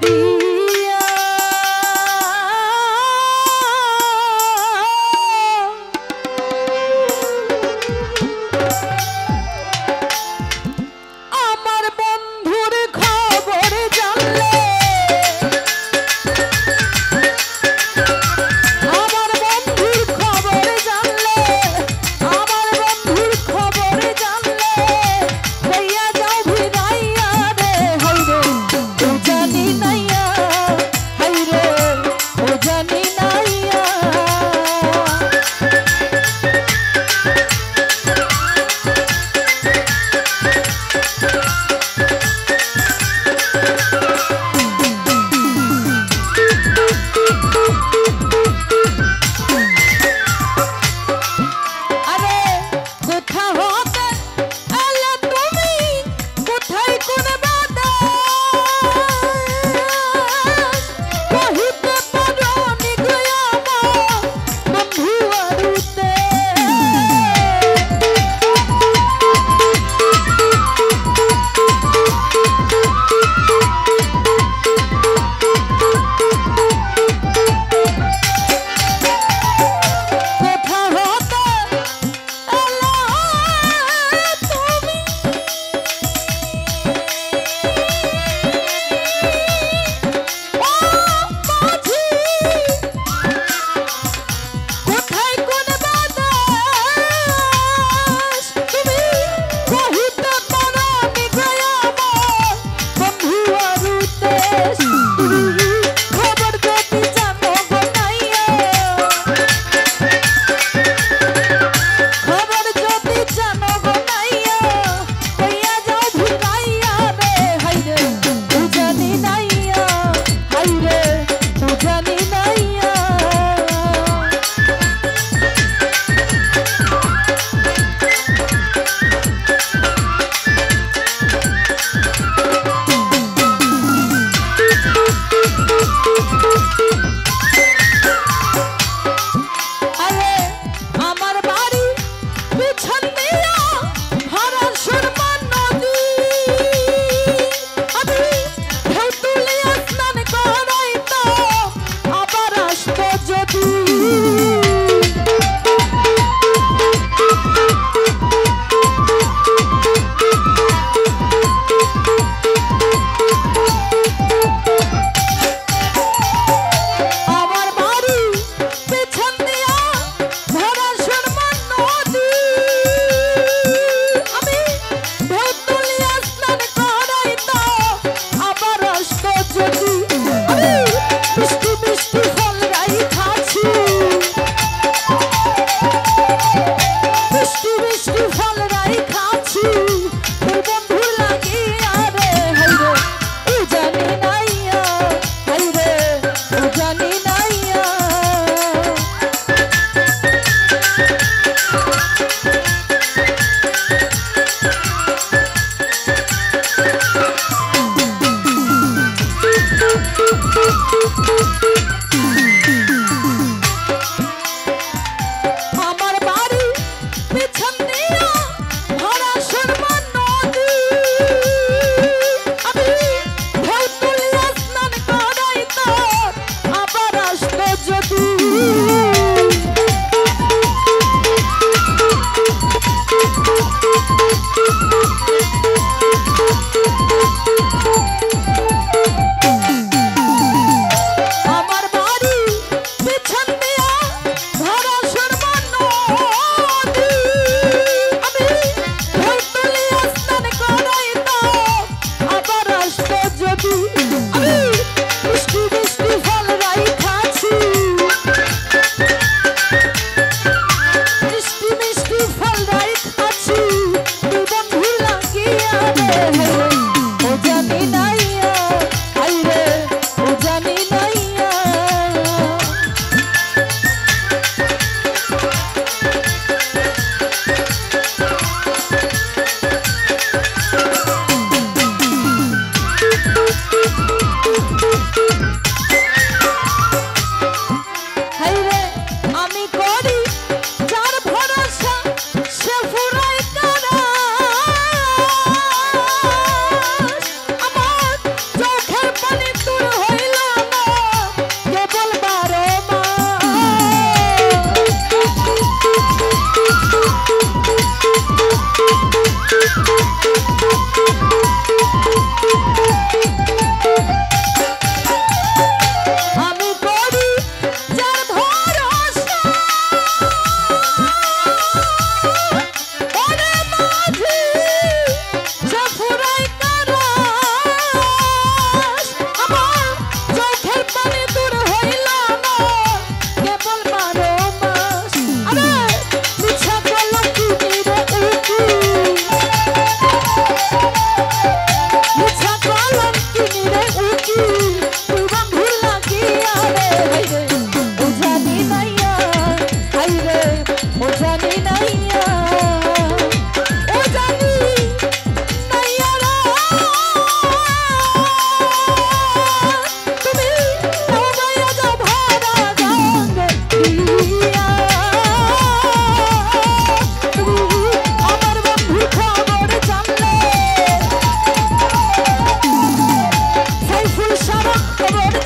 দিয়া আমার বন্ধুর খবর জানলে আমার বন্ধুর খবর জানলে আমার বন্ধুর খবর জানলে হইয়া যাও ভিড়াইয়া রে হইরে ও জানি নাইয়া হইরে ও জানি নাইয়া আরে কোথা হতে এলে তুমি কোথায় কোন বাতাস কহিতে পারো নি গো আমার বন্ধু আরুতে কোথা হতে এলে তুমি ও মাঝি কোথায় কোন বাতাস তুমি কহিতে পারো নি গো আমার বন্ধু আরুতে খবর যদি জানো গো নাইয়া খবর যদি জানো গো নাইয়া হইয়া যাও ভিড়াইয়া রে হাইরে ও জানি নাইয়া হাইরে ও জানি নাইয়া আরে আমার বাড়ি পিছন দিয়া ভরা সুরমা নদী আমি ঢেউ তুলিয়া স্নান করাই তো আবার আসবো যদি আমার বাড়ি পিছন দিয়া ভরা সুরমা নদী আমি ঢেউ তুলিয়া স্নান করাই তো আবার আসবো যদি আমি মিষ্টি মিষ্টি ফল রাই খাচ্ছি মিষ্টি মিষ্টি ফল রাই খাচ্ছি তোর বন্ধুর লাগিয়া রে হাইরে ও জানি নাইয়া হাইরে ও জানি নাইয়া আমার বাড়ি পিছন দিয়া ভরা সুরমা নদী আমি ঢেউ তুলিয়া স্নান করাই তো আবার আসবো যদি আমার বাড়ি মন